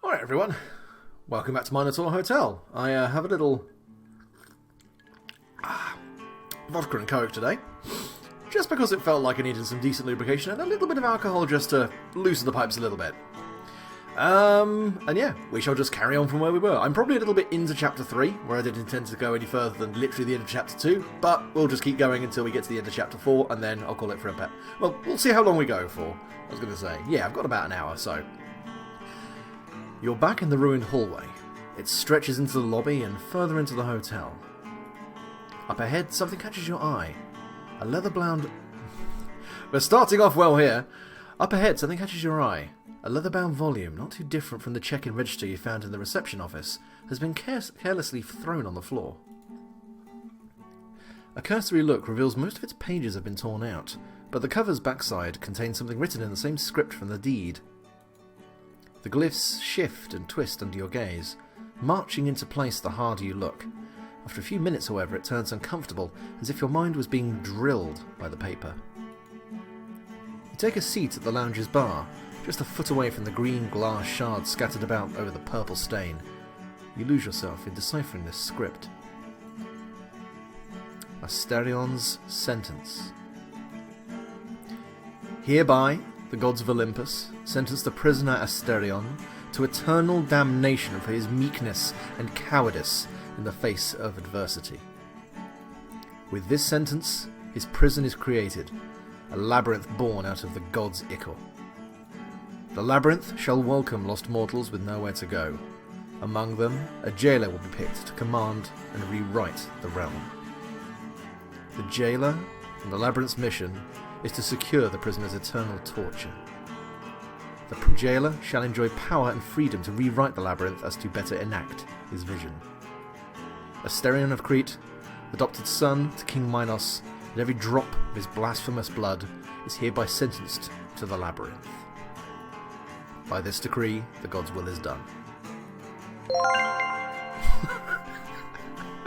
Alright everyone, welcome back to Minotaur Hotel. I have a little vodka and coke today, just because it felt like I needed some decent lubrication and a little bit of alcohol just to loosen the pipes a little bit. And yeah, we shall just carry on from where we were. I'm probably a little bit into Chapter 3, where I didn't intend to go any further than literally the end of Chapter 2, but we'll just keep going until we get to the end of Chapter 4, and then I'll call it for a pet. Well, we'll see how long we go for. I was going to say, yeah, I've got about an hour, so... You're back in the ruined hallway. It stretches into the lobby and further into the hotel. Up ahead, something catches your eye. A leather-bound... We're starting off well here. Up ahead, something catches your eye. A leather-bound volume, not too different from the check-in register you found in the reception office, has been carelessly thrown on the floor. A cursory look reveals most of its pages have been torn out, but the cover's backside contains something written in the same script from the deed. The glyphs shift and twist under your gaze, marching into place the harder you look. After a few minutes, however, it turns uncomfortable, as if your mind was being drilled by the paper. You take a seat at the lounge's bar, just a foot away from the green glass shards scattered about over the purple stain. You lose yourself in deciphering this script. Asterion's sentence. Hereby, the gods of Olympus sentence the prisoner Asterion to eternal damnation for his meekness and cowardice in the face of adversity. With this sentence, his prison is created, a labyrinth born out of the gods' ichor. The labyrinth shall welcome lost mortals with nowhere to go. Among them, a jailer will be picked to command and rewrite the realm. The jailer and the labyrinth's mission is to secure the prisoner's eternal torture. The jailer shall enjoy power and freedom to rewrite the labyrinth as to better enact his vision. Asterion of Crete, adopted son to King Minos, and every drop of his blasphemous blood is hereby sentenced to the labyrinth. By this decree, the god's will is done.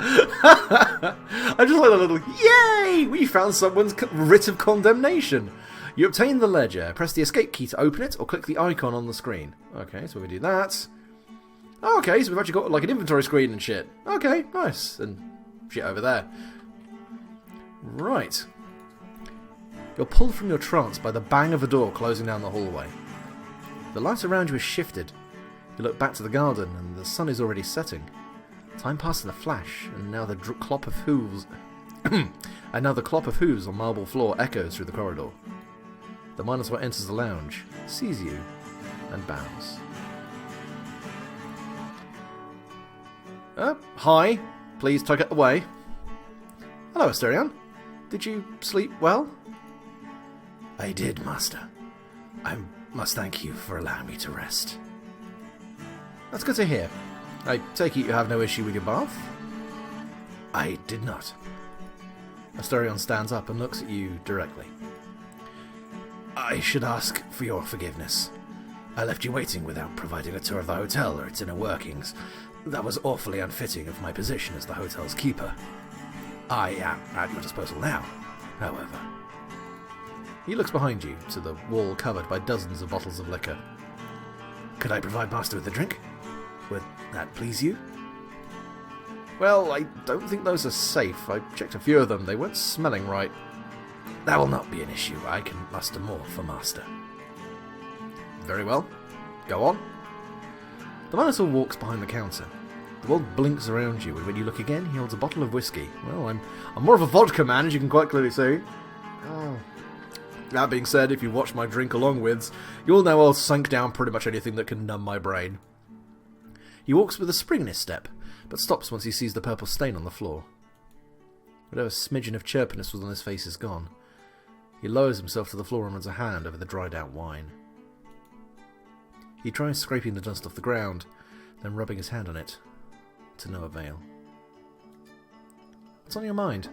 I just like a little, yay! We found someone's writ of condemnation. You obtain the ledger, press the escape key to open it, or click the icon on the screen. Okay, so we do that. Okay, so we've actually got like an inventory screen and shit. Okay, nice. And shit over there. Right. You're pulled from your trance by the bang of a door closing down the hallway. The light around you has shifted. You look back to the garden, and the sun is already setting. Time passes in a flash, and now the clop of hooves, and now the clop of hooves on marble floor echoes through the corridor. The Minotaur enters the lounge, sees you, and bows. Hi. Please tuck it away. Hello, Asterion. Did you sleep well? I did, Master. I must thank you for allowing me to rest. That's good to hear. I take it you have no issue with your bath? I did not. Asterion stands up and looks at you directly. I should ask for your forgiveness. I left you waiting without providing a tour of the hotel or its inner workings. That was awfully unfitting of my position as the hotel's keeper. I am at your disposal now, however. He looks behind you, to the wall covered by dozens of bottles of liquor. Could I provide Master with a drink? Would that please you? Well, I don't think those are safe. I checked a few of them. They weren't smelling right. That will not be an issue. I can muster more for Master. Very well. Go on. The Minotaur walks behind the counter. The world blinks around you, and when you look again, he holds a bottle of whiskey. Well, I'm more of a vodka man, as you can quite clearly see. Oh. That being said, if you watch my drink along with, you'll know I'll sink down pretty much anything that can numb my brain. He walks with a spring in his step, but stops once he sees the purple stain on the floor. Whatever smidgen of chirpiness was on his face is gone. He lowers himself to the floor and runs a hand over the dried out wine. He tries scraping the dust off the ground, then rubbing his hand on it, to no avail. What's on your mind?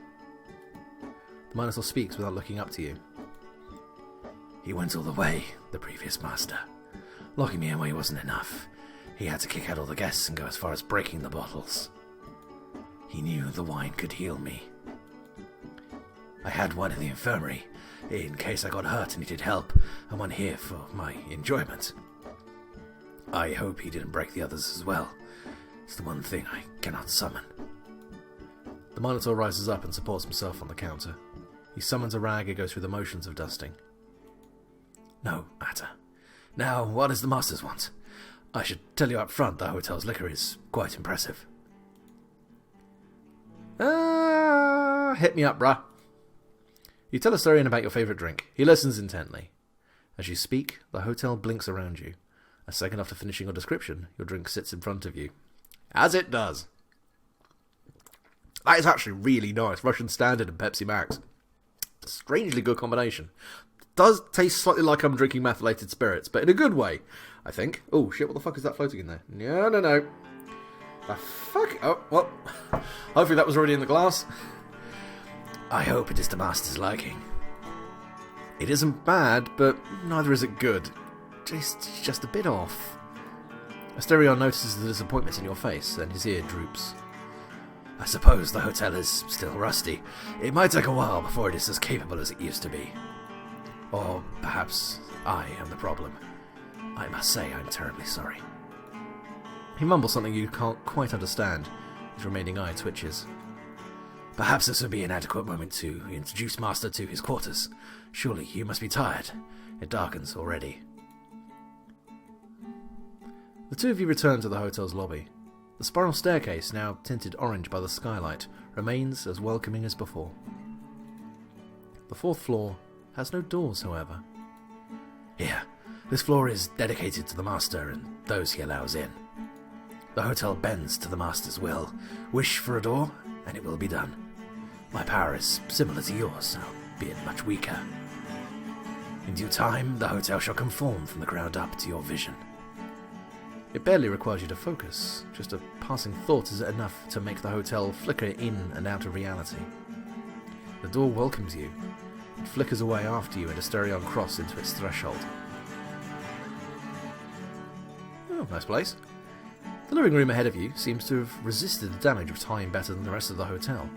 The Minotaur speaks without looking up to you. He went all the way, the previous master. Locking me in where he wasn't enough. He had to kick out all the guests and go as far as breaking the bottles. He knew the wine could heal me. I had one in the infirmary, in case I got hurt and needed help, and one here for my enjoyment. I hope he didn't break the others as well. It's the one thing I cannot summon. The Minotaur rises up and supports himself on the counter. He summons a rag and goes through the motions of dusting. No matter. Now, what does the Masters want? I should tell you up front the hotel's liquor is quite impressive. Hit me up, bruh. You tell Asterion about your favourite drink. He listens intently. As you speak, the hotel blinks around you. A second after finishing your description, your drink sits in front of you. As it does. That is actually really nice. Russian Standard and Pepsi Max. Strangely good combination. Does taste slightly like I'm drinking methylated spirits, but in a good way, I think. Oh, shit, what the fuck is that floating in there? No. The fuck? Oh, well, hopefully that was already in the glass. I hope it is the Master's liking. It isn't bad, but neither is it good. Just a bit off. Asterion notices the disappointment in your face, and his ear droops. I suppose the hotel is still rusty. It might take a while before it is as capable as it used to be. Or perhaps I am the problem. I must say I'm terribly sorry. He mumbles something you can't quite understand. His remaining eye twitches. Perhaps this would be an adequate moment to introduce Master to his quarters. Surely you must be tired. It darkens already. The two of you return to the hotel's lobby. The spiral staircase, now tinted orange by the skylight, remains as welcoming as before. The fourth floor has no doors, however. Here, this floor is dedicated to the Master and those he allows in. The hotel bends to the Master's will. Wish for a door, and it will be done. My power is similar to yours, albeit much weaker. In due time, the hotel shall conform from the ground up to your vision. It barely requires you to focus. Just a passing thought is enough to make the hotel flicker in and out of reality. The door welcomes you. It flickers away after you and Asterion cross into its threshold. Oh, nice place. The living room ahead of you seems to have resisted the damage of time better than the rest of the hotel.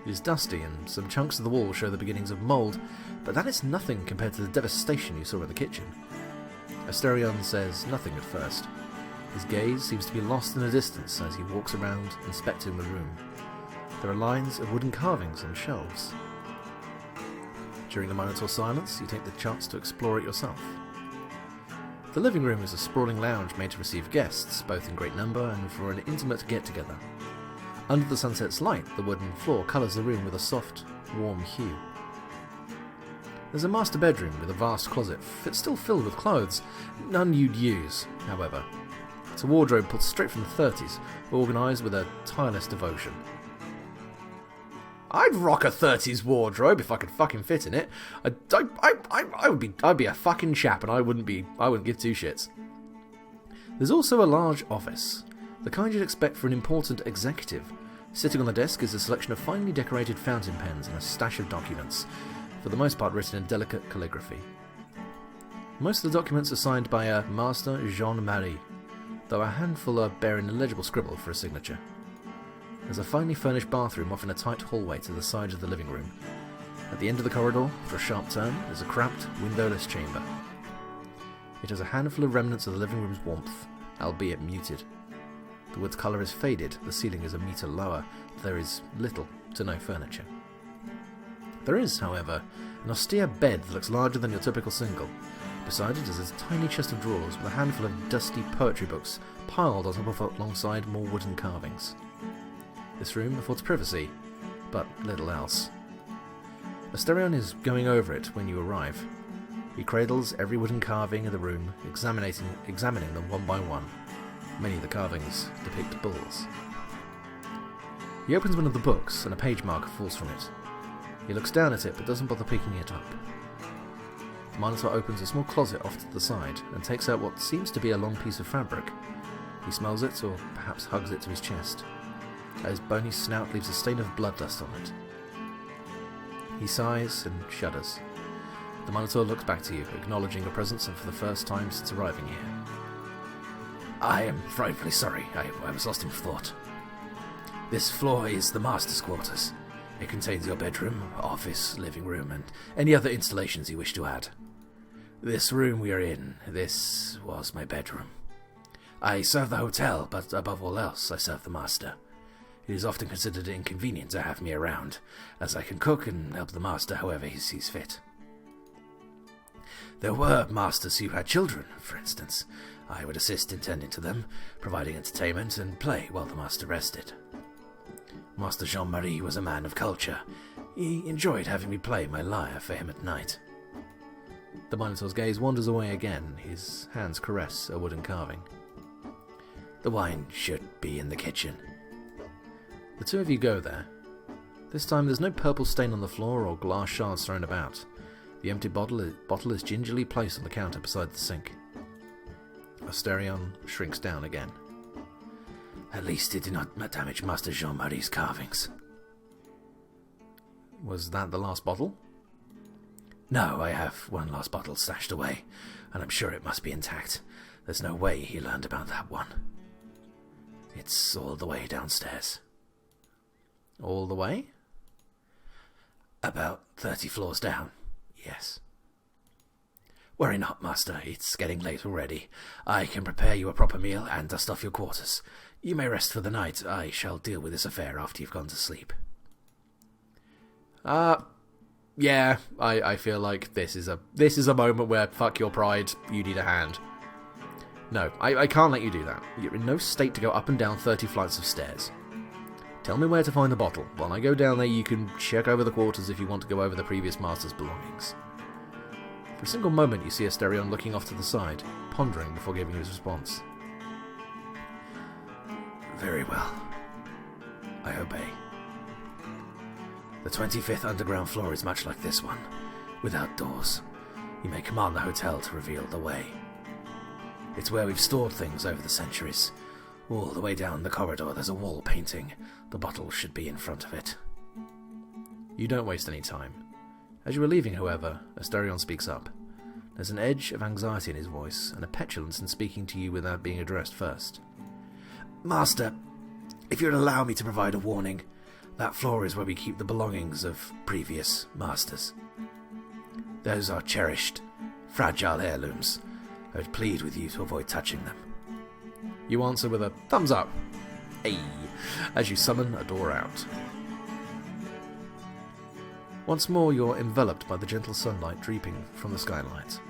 It is dusty and some chunks of the wall show the beginnings of mould, but that is nothing compared to the devastation you saw in the kitchen. Asterion says nothing at first. His gaze seems to be lost in the distance as he walks around, inspecting the room. There are lines of wooden carvings on shelves. During the Minotaur silence, you take the chance to explore it yourself. The living room is a sprawling lounge made to receive guests, both in great number and for an intimate get-together. Under the sunset's light, the wooden floor colours the room with a soft, warm hue. There's a master bedroom with a vast closet, still filled with clothes, none you'd use, however. It's a wardrobe pulled straight from the 30s, organised with a tireless devotion. I'd rock a 30s wardrobe if I could fucking fit in it. I'd be a fucking chap, and I wouldn't give two shits. There's also a large office, the kind you'd expect for an important executive. Sitting on the desk is a selection of finely decorated fountain pens and a stash of documents, for the most part written in delicate calligraphy. Most of the documents are signed by a Master Jean-Marie, though a handful are bearing an illegible scribble for a signature. There's a finely furnished bathroom off in a tight hallway to the side of the living room. At the end of the corridor, for a sharp turn, is a cramped, windowless chamber. It has a handful of remnants of the living room's warmth, albeit muted. The wood's colour is faded, the ceiling is a metre lower, there is little to no furniture. There is, however, an austere bed that looks larger than your typical single. Beside it is a tiny chest of drawers with a handful of dusty poetry books piled on top of it alongside more wooden carvings. This room affords privacy, but little else. Asterion is going over it when you arrive. He cradles every wooden carving in the room, examining them one by one. Many of the carvings depict bulls. He opens one of the books, and a page marker falls from it. He looks down at it, but doesn't bother picking it up. The Minotaur opens a small closet off to the side, and takes out what seems to be a long piece of fabric. He smells it, or perhaps hugs it to his chest. His bony snout leaves a stain of blood dust on it. He sighs and shudders. The Minotaur looks back to you, acknowledging your presence and for the first time since arriving here. I am frightfully sorry. I was lost in thought. This floor is the Master's quarters. It contains your bedroom, office, living room, and any other installations you wish to add. This room we are in, this was my bedroom. I serve the hotel, but above all else, I serve the master. It is often considered inconvenient to have me around, as I can cook and help the master however he sees fit. There were masters who had children, for instance. I would assist in tending to them, providing entertainment and play while the master rested. Master Jean-Marie was a man of culture. He enjoyed having me play my lyre for him at night. The Minotaur's gaze wanders away again. His hands caress a wooden carving. The wine should be in the kitchen. The two of you go there. This time there's no purple stain on the floor or glass shards thrown about. The empty bottle is gingerly placed on the counter beside the sink. Asterion shrinks down again. At least it did not damage Master Jean-Marie's carvings. Was that the last bottle? No, I have one last bottle stashed away, and I'm sure it must be intact. There's no way he learned about that one. It's all the way downstairs. All the way? About 30 floors down, yes. Worry not, Master. It's getting late already. I can prepare you a proper meal and dust off your quarters. You may rest for the night. I shall deal with this affair after you've gone to sleep. Yeah, I feel like this is a moment where, fuck your pride, you need a hand. No, I can't let you do that. You're in no state to go up and down 30 flights of stairs. Tell me where to find the bottle. When I go down there, you can check over the quarters if you want to go over the previous master's belongings. For a single moment, you see Asterion looking off to the side, pondering before giving his response. Very well. I obey. The 25th underground floor is much like this one, without doors. You may command the hotel to reveal the way. It's where we've stored things over the centuries. All the way down the corridor there's a wall painting. The bottle should be in front of it. You don't waste any time. As you are leaving, however, Asterion speaks up. There's an edge of anxiety in his voice, and a petulance in speaking to you without being addressed first. Master, if you'd allow me to provide a warning, that floor is where we keep the belongings of previous masters. Those are cherished, fragile heirlooms. I would plead with you to avoid touching them. You answer with a thumbs up, hey, as you summon a door out. Once more you're enveloped by the gentle sunlight dripping from the skylight.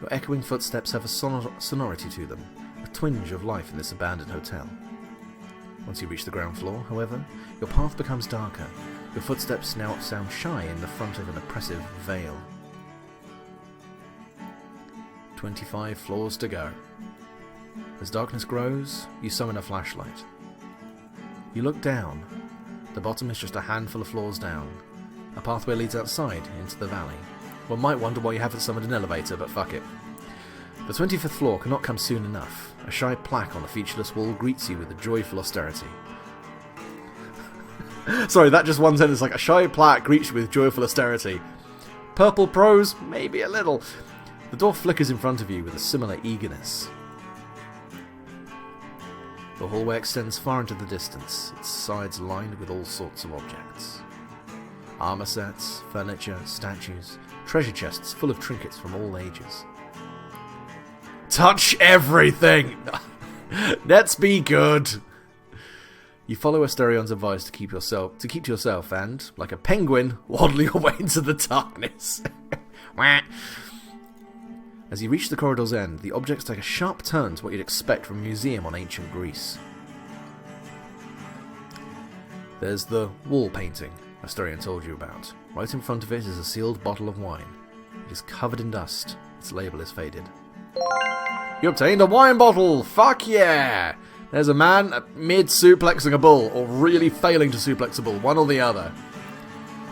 Your echoing footsteps have a sonority to them, a twinge of life in this abandoned hotel. Once you reach the ground floor, however, your path becomes darker. Your footsteps now sound shy in the front of an oppressive veil. 25 floors to go. As darkness grows, you summon a flashlight. You look down. The bottom is just a handful of floors down. A pathway leads outside, into the valley. One might wonder why you haven't summoned an elevator, but fuck it. The 25th floor cannot come soon enough. A shy plaque on the featureless wall greets you with a joyful austerity. Sorry, that just one sentence, like a shy plaque greets you with joyful austerity. Purple prose? Maybe a little. The door flickers in front of you with a similar eagerness. The hallway extends far into the distance, its sides lined with all sorts of objects. Armour sets, furniture, statues, treasure chests full of trinkets from all ages. Touch everything! Let's be good! You follow Asterion's advice to keep to yourself and, like a penguin, waddle your way into the darkness. As you reach the corridor's end, the objects take a sharp turn to what you'd expect from a museum on ancient Greece. There's the wall painting Asterion told you about. Right in front of it is a sealed bottle of wine. It is covered in dust. Its label is faded. You obtained a wine bottle! Fuck yeah! There's a man mid-suplexing a bull, or really failing to suplex a bull, one or the other.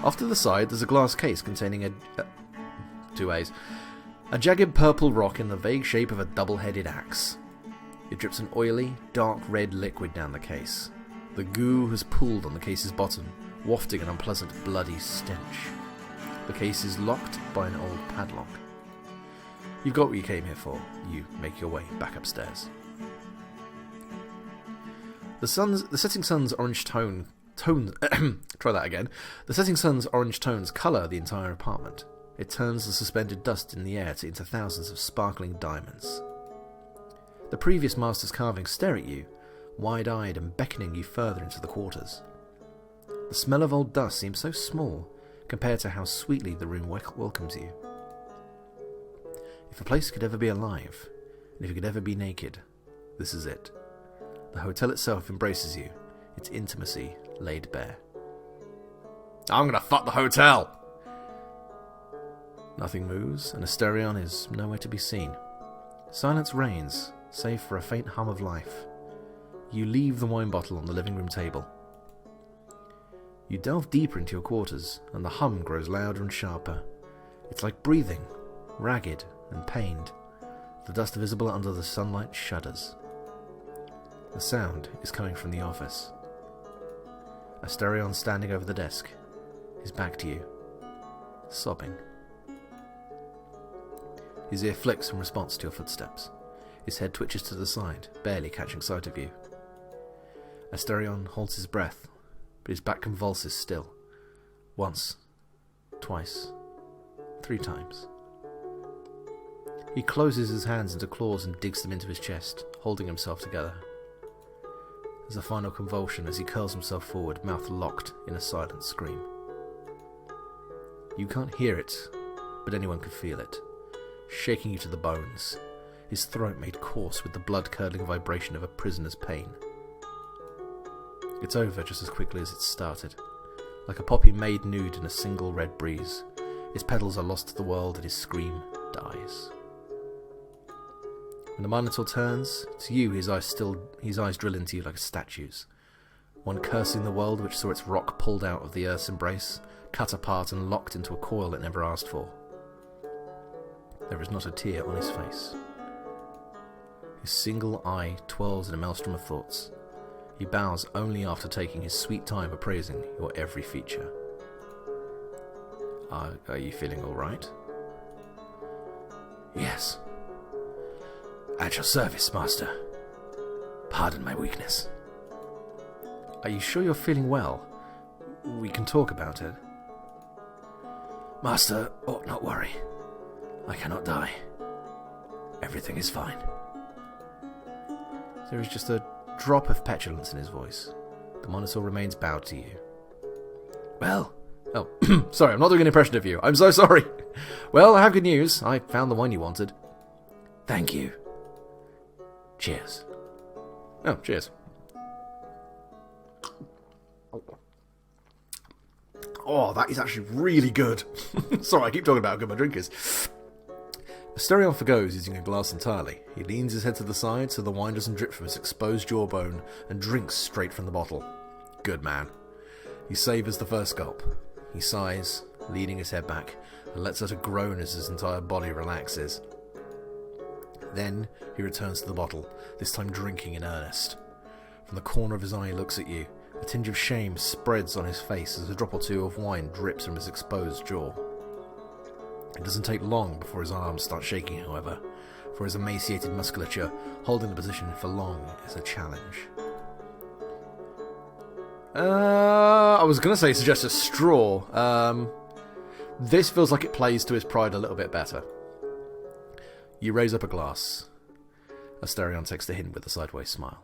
Off to the side, there's a glass case containing a jagged purple rock in the vague shape of a double-headed axe. It drips an oily, dark red liquid down the case. The goo has pooled on the case's bottom, wafting an unpleasant, bloody stench. The case is locked by an old padlock. You've got what you came here for. You make your way back upstairs. The setting sun's orange tones The setting sun's orange tones colour the entire apartment. It turns the suspended dust in the air into thousands of sparkling diamonds. The previous master's carvings stare at you, wide-eyed and beckoning you further into the quarters. The smell of old dust seems so small compared to how sweetly the room welcomes you. If a place could ever be alive, and if you could ever be naked, this is it. The hotel itself embraces you, its intimacy laid bare. I'm gonna fuck the hotel! Nothing moves, and Asterion is nowhere to be seen. Silence reigns, save for a faint hum of life. You leave the wine bottle on the living room table. You delve deeper into your quarters, and the hum grows louder and sharper. It's like breathing, ragged and pained. The dust visible under the sunlight shudders. The sound is coming from the office. Asterion standing over the desk, his back to you, sobbing. His ear flicks in response to your footsteps. His head twitches to the side, barely catching sight of you. Asterion holds his breath, but his back convulses still. Once, twice, 3 times. He closes his hands into claws and digs them into his chest, holding himself together. There's a final convulsion as he curls himself forward, mouth locked in a silent scream. You can't hear it, but anyone can feel it, shaking you to the bones, his throat made coarse with the blood-curdling vibration of a prisoner's pain. It's over just as quickly as it started, like a poppy made nude in a single red breeze. His petals are lost to the world and his scream dies. When the Minotaur turns, to you his eyes drill into you like a statue's. One cursing the world which saw its rock pulled out of the earth's embrace, cut apart and locked into a coil it never asked for. There is not a tear on his face. His single eye twirls in a maelstrom of thoughts. He bows only after taking his sweet time appraising your every feature. Are you feeling all right? Yes. At your service, master. Pardon my weakness. Are you sure you're feeling well? We can talk about it. Master ought not worry. I cannot die. Everything is fine. There is just a drop of petulance in his voice. The Minotaur remains bowed to you. Well... Oh, sorry, I'm not doing an impression of you. I'm so sorry. Well, I have good news. I found the wine you wanted. Thank you. Cheers. Oh, cheers. Oh, that is actually really good. Sorry, I keep talking about how good my drink is. Asterion forgoes using a glass entirely. He leans his head to the side so the wine doesn't drip from his exposed jawbone and drinks straight from the bottle. Good man. He savours the first gulp. He sighs, leaning his head back, and lets out a groan as his entire body relaxes. Then he returns to the bottle, this time drinking in earnest. From the corner of his eye he looks at you. A tinge of shame spreads on his face as a drop or two of wine drips from his exposed jaw. It doesn't take long before his arms start shaking, however, for his emaciated musculature, holding the position for long is a challenge. I was going to say suggest a straw. This feels like it plays to his pride a little bit better. You raise up a glass. Asterion takes the hint with a sideways smile.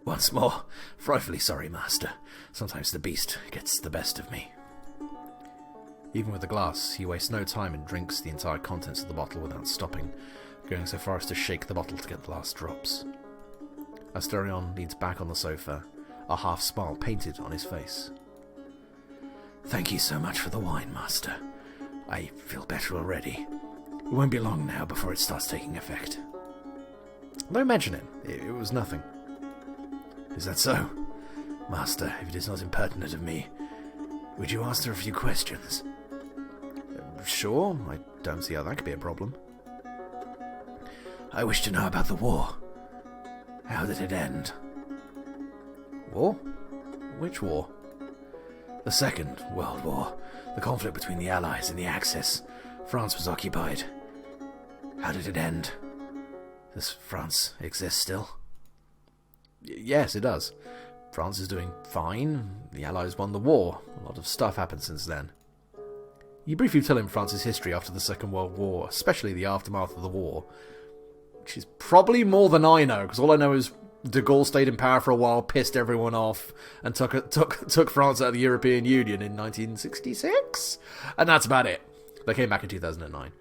Once more, frightfully sorry, master. Sometimes the beast gets the best of me. Even with the glass, he wastes no time and drinks the entire contents of the bottle without stopping, going so far as to shake the bottle to get the last drops. Asterion leans back on the sofa, a half smile painted on his face. Thank you so much for the wine, master. I feel better already. It won't be long now before it starts taking effect. Don't mention it. It was nothing. Is that so? Master, if it is not impertinent of me, would you answer a few questions? Sure, I don't see how that could be a problem. I wish to know about the war. How did it end? War? Which war? The Second World War. The conflict between the Allies and the Axis. France was occupied. How did it end? Does France exist still? Yes, it does. France is doing fine. The Allies won the war. A lot of stuff happened since then. You briefly tell him France's history after the Second World War, especially the aftermath of the war. which is probably more than I know, because all I know is de Gaulle stayed in power for a while, pissed everyone off, and took France out of the European Union in 1966, and that's about it. They came back in 2009.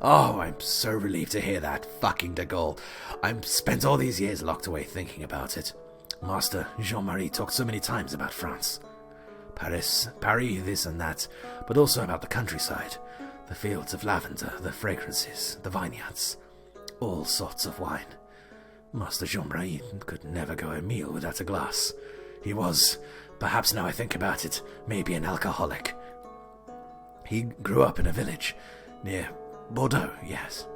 Oh, I'm so relieved to hear that. Fucking de Gaulle. I've spent all these years locked away thinking about it. Master Jean-Marie talked so many times about France. Paris, this and that, but also about the countryside. The fields of lavender, the fragrances, the vineyards. All sorts of wine. Master Jean-Marie could never go a meal without a glass. He was, perhaps now I think about it, maybe an alcoholic. He grew up in a village near Bordeaux, yes.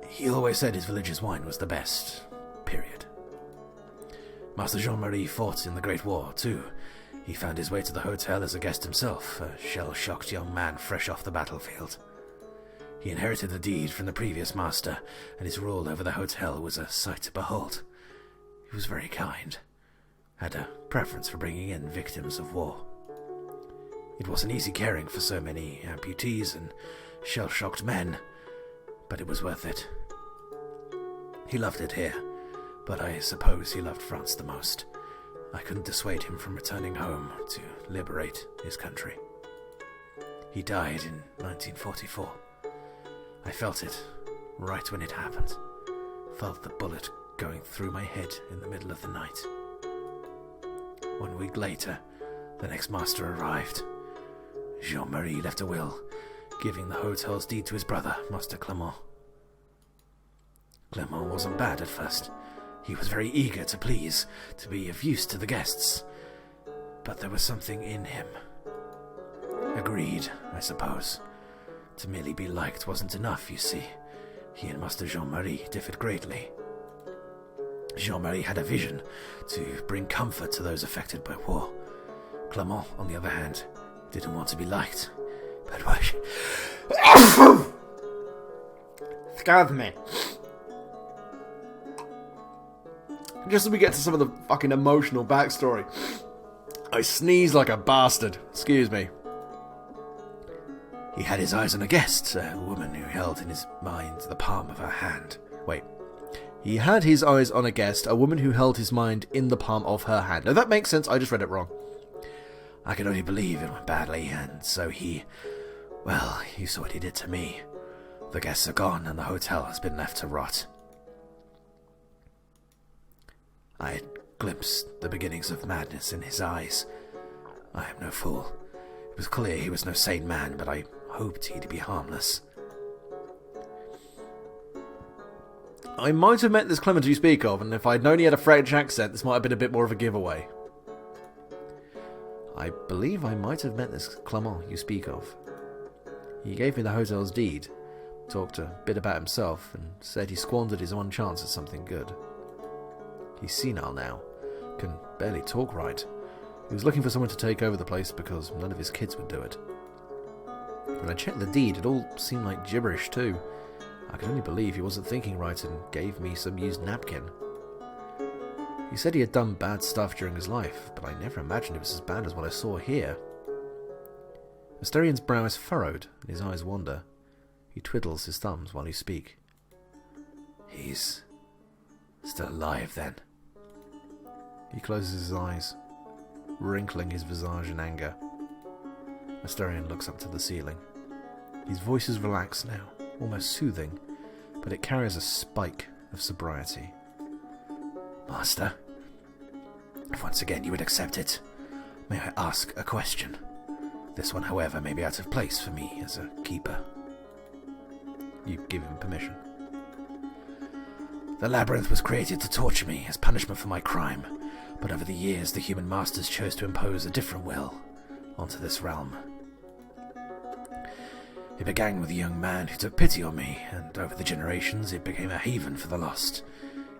He always said his village's wine was the best, period. Master Jean-Marie fought in the Great War, too. He found his way to the hotel as a guest himself, a shell-shocked young man fresh off the battlefield. He inherited the deed from the previous master, and his rule over the hotel was a sight to behold. He was very kind, had a preference for bringing in victims of war. It wasn't easy caring for so many amputees and shell-shocked men, but it was worth it. He loved it here, but I suppose he loved France the most. I couldn't dissuade him from returning home to liberate his country. He died in 1944. I felt it right when it happened. Felt the bullet going through my head in the middle of the night. 1 week later, the next master arrived. Jean-Marie left a will, giving the hotel's deed to his brother, Master Clement. Clement wasn't bad at first. He was very eager to please, to be of use to the guests. But there was something in him. Agreed, I suppose. To merely be liked wasn't enough, you see. He and Master Jean-Marie differed greatly. Jean-Marie had a vision to bring comfort to those affected by war. Clement, on the other hand, didn't want to be liked. But why? Excuse me. Just as we get to some of the fucking emotional backstory, I sneeze like a bastard. Excuse me. He had his eyes on a guest, a woman who held in his mind the palm of her hand. Wait. He had his eyes on a guest, a woman who held his mind in the palm of her hand. Now that makes sense, I just read it wrong. I could only believe it went badly, and so well, you saw what he did to me. The guests are gone, and the hotel has been left to rot. I had glimpsed the beginnings of madness in his eyes. I am no fool. It was clear he was no sane man, but I hoped he'd be harmless. I might have met this Clement you speak of, and if I'd known he had a French accent, this might have been a bit more of a giveaway. I believe I might have met this Clement you speak of. He gave me the hotel's deed, talked a bit about himself, and said he squandered his one chance at something good. He's senile now, can barely talk right. He was looking for someone to take over the place because none of his kids would do it. When I checked the deed, it all seemed like gibberish too. I could only believe he wasn't thinking right and gave me some used napkin. He said he had done bad stuff during his life, but I never imagined it was as bad as what I saw here. Asterian's brow is furrowed and his eyes wander. He twiddles his thumbs while he speaks. He's still alive then. He closes his eyes, wrinkling his visage in anger. Asterian looks up to the ceiling. His voice is relaxed now, almost soothing, but it carries a spike of sobriety. Master, if once again you would accept it, may I ask a question? This one, however, may be out of place for me as a keeper. You give him permission. The labyrinth was created to torture me as punishment for my crime, but over the years the human masters chose to impose a different will onto this realm. It began with a young man who took pity on me, and over the generations it became a haven for the lost.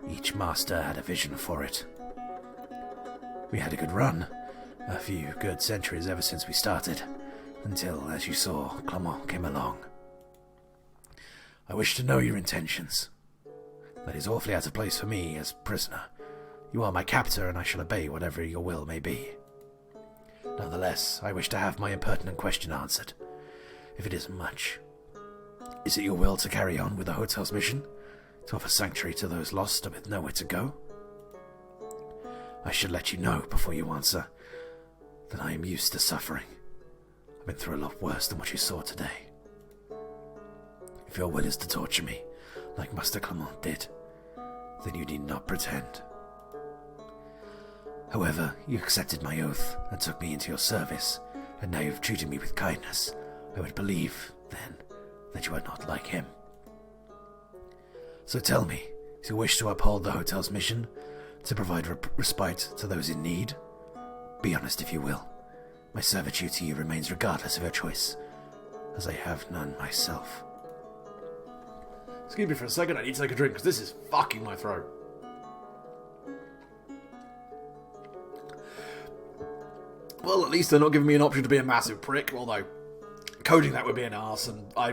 Each master had a vision for it. We had a good run, a few good centuries ever since we started, until, as you saw, Clement came along. I wish to know your intentions. That is awfully out of place for me as prisoner. You are my captor, and I shall obey whatever your will may be. Nonetheless, I wish to have my impertinent question answered, if it isn't much. Is it your will to carry on with the hotel's mission? To offer sanctuary to those lost with nowhere to go? I should let you know, before you answer, that I am used to suffering. I've been through a lot worse than what you saw today. If your will is to torture me, like Master Clement did, then you need not pretend. However, you accepted my oath and took me into your service, and now you've treated me with kindness. I would believe, then, that you are not like him. So tell me, do you wish to uphold the hotel's mission, to provide respite to those in need? Be honest if you will. My servitude to you remains regardless of your choice, as I have none myself. Excuse me for a second, I need to take a drink, because this is fucking my throat. Well, at least they're not giving me an option to be a massive prick, although coding that would be an arse, and I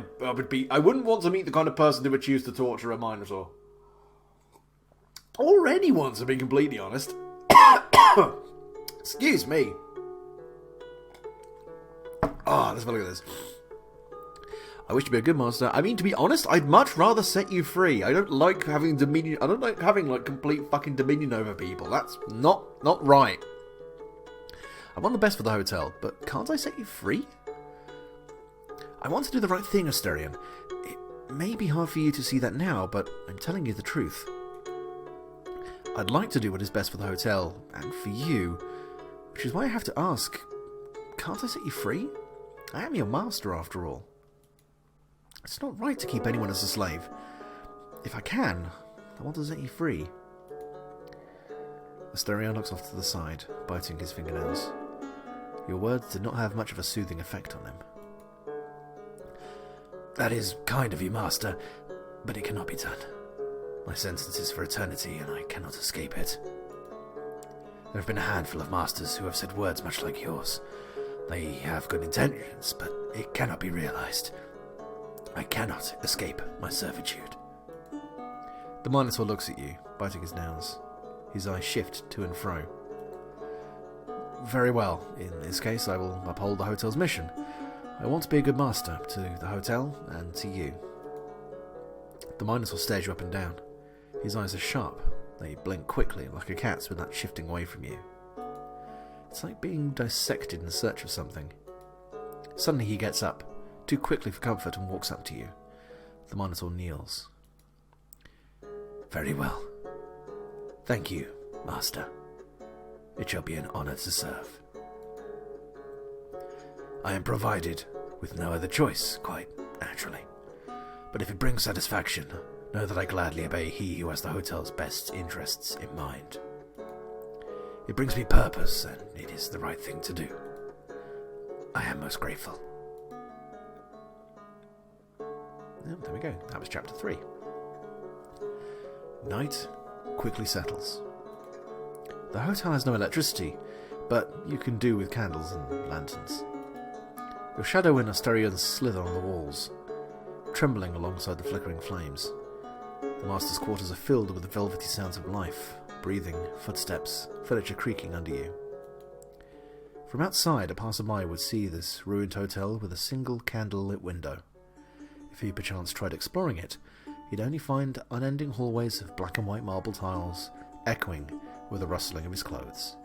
wouldn't want to meet the kind of person who would choose to torture a Minotaur. Or anyone, to be completely honest. Excuse me. Let's have a look at this. I wish to be a good master. I mean, to be honest, I'd much rather set you free. I don't like having dominion. I don't like having, like, complete fucking dominion over people. That's not right. I want the best for the hotel, but can't I set you free? I want to do the right thing, Asterion. It may be hard for you to see that now, but I'm telling you the truth. I'd like to do what is best for the hotel, and for you, which is why I have to ask, can't I set you free? I am your master, after all. It's not right to keep anyone as a slave. If I can, I want to set you free. Asterion looks off to the side, biting his fingernails. Your words did not have much of a soothing effect on him. That is kind of you, Master, but it cannot be done. My sentence is for eternity, and I cannot escape it. There have been a handful of masters who have said words much like yours. They have good intentions, but it cannot be realized. I cannot escape my servitude. The Minotaur looks at you, biting his nails. His eyes shift to and fro. Very well. In this case, I will uphold the hotel's mission. I want to be a good master to the hotel and to you. The Minotaur stares you up and down. His eyes are sharp. They blink quickly, like a cat's without shifting away from you. It's like being dissected in search of something. Suddenly he gets up, too quickly for comfort, and walks up to you. The Minotaur kneels. Very well. Thank you, Master. It shall be an honor to serve. I am provided with no other choice, quite naturally. But if it brings satisfaction, know that I gladly obey he who has the hotel's best interests in mind. It brings me purpose, and it is the right thing to do. I am most grateful. Oh, there we go. That was chapter 3. Night quickly settles. The hotel has no electricity, but you can do with candles and lanterns. Your shadow and Asterion slither on the walls, trembling alongside the flickering flames. The master's quarters are filled with the velvety sounds of life, breathing, footsteps, furniture creaking under you. From outside, a passerby would see this ruined hotel with a single candle-lit window. If he perchance tried exploring it, he'd only find unending hallways of black and white marble tiles, echoing with the rustling of his clothes.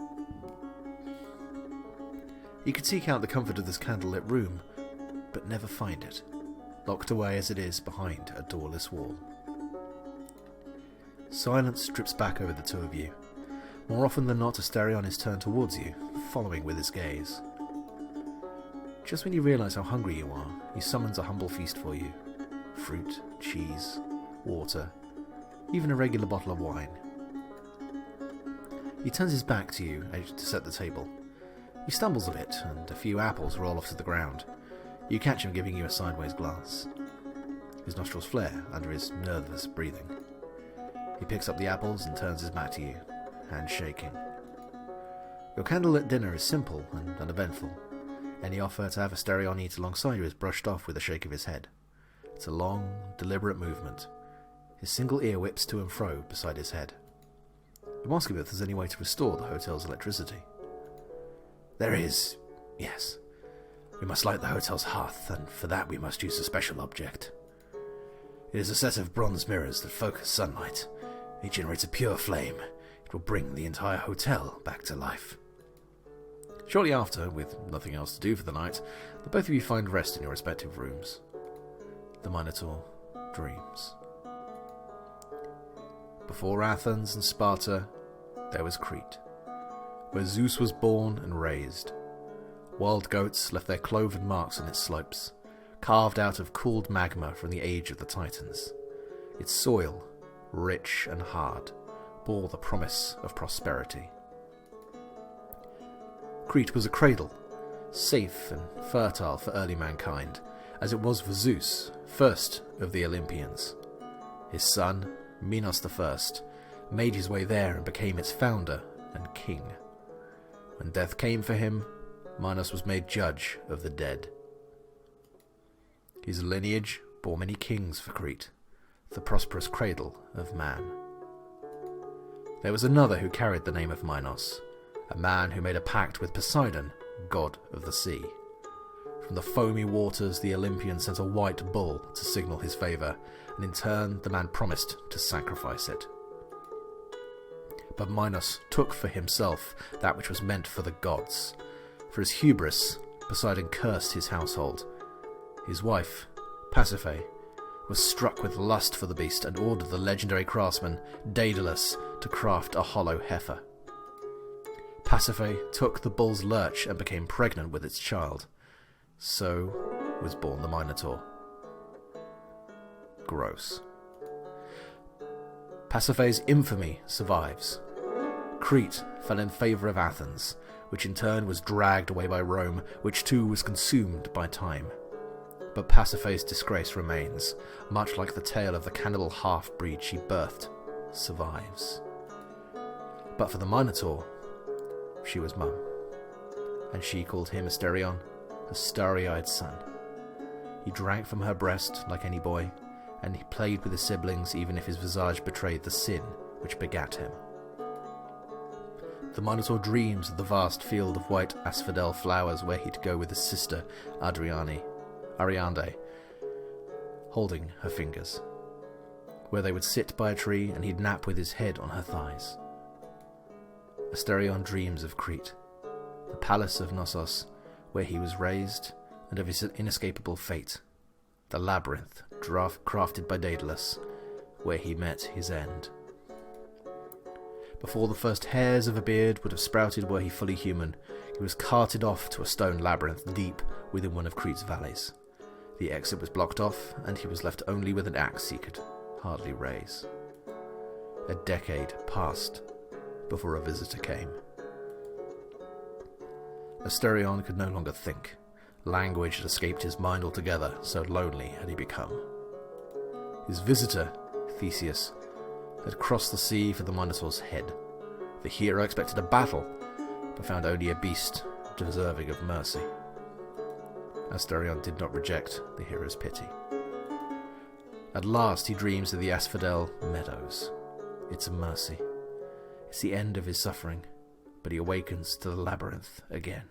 You could seek out the comfort of this candlelit room, but never find it, locked away as it is behind a doorless wall. Silence drips back over the two of you. More often than not, Asterion is turned towards you, following with his gaze. Just when you realise how hungry you are, he summons a humble feast for you. Fruit, cheese, water, even a regular bottle of wine. He turns his back to you to set the table. He stumbles a bit, and a few apples roll off to the ground. You catch him giving you a sideways glance. His nostrils flare under his nervous breathing. He picks up the apples and turns his back to you, hands shaking. Your candlelit dinner is simple and uneventful. Any offer to have Asterion eat alongside you is brushed off with a shake of his head. It's a long, deliberate movement. His single ear whips to and fro beside his head. You ask him if there's any way to restore the hotel's electricity. There is, yes. We must light the hotel's hearth, and for that we must use a special object. It is a set of bronze mirrors that focus sunlight. It generates a pure flame. It will bring the entire hotel back to life. Shortly after, with nothing else to do for the night, the both of you find rest in your respective rooms. The Minotaur dreams. Before Athens and Sparta, there was Crete, where Zeus was born and raised. Wild goats left their cloven marks on its slopes, carved out of cooled magma from the age of the Titans. Its soil, rich and hard, bore the promise of prosperity. Crete was a cradle, safe and fertile for early mankind, as it was for Zeus, first of the Olympians. His son, Minos I, made his way there and became its founder and king. When death came for him, Minos was made judge of the dead. His lineage bore many kings for Crete, the prosperous cradle of man. There was another who carried the name of Minos, a man who made a pact with Poseidon, god of the sea. From the foamy waters the Olympian sent a white bull to signal his favour, and in turn the man promised to sacrifice it. But Minos took for himself that which was meant for the gods. For his hubris, Poseidon cursed his household. His wife, Pasiphae, was struck with lust for the beast and ordered the legendary craftsman, Daedalus, to craft a hollow heifer. Pasiphae took the bull's lurch and became pregnant with its child. So was born the Minotaur. Gross. Pasiphae's infamy survives. Crete fell in favour of Athens, which in turn was dragged away by Rome, which too was consumed by time. But Pasiphae's disgrace remains, much like the tale of the cannibal half-breed she birthed survives. But for the Minotaur, she was mum, and she called him Asterion, her starry-eyed son. He drank from her breast like any boy, and he played with his siblings even if his visage betrayed the sin which begat him. The Minotaur dreams of the vast field of white asphodel flowers where he'd go with his sister Ariande, holding her fingers, where they would sit by a tree and he'd nap with his head on her thighs. Asterion dreams of Crete, the palace of Knossos, where he was raised, and of his inescapable fate, the labyrinth crafted by Daedalus, where he met his end. Before the first hairs of a beard would have sprouted were he fully human, he was carted off to a stone labyrinth deep within one of Crete's valleys. The exit was blocked off, and he was left only with an axe he could hardly raise. A decade passed before a visitor came. Asterion could no longer think. Language had escaped his mind altogether, so lonely had he become. His visitor, Theseus, had crossed the sea for the Minotaur's head. The hero expected a battle, but found only a beast deserving of mercy. Asterion did not reject the hero's pity. At last he dreams of the Asphodel Meadows. It's a mercy. It's the end of his suffering, but he awakens to the labyrinth again.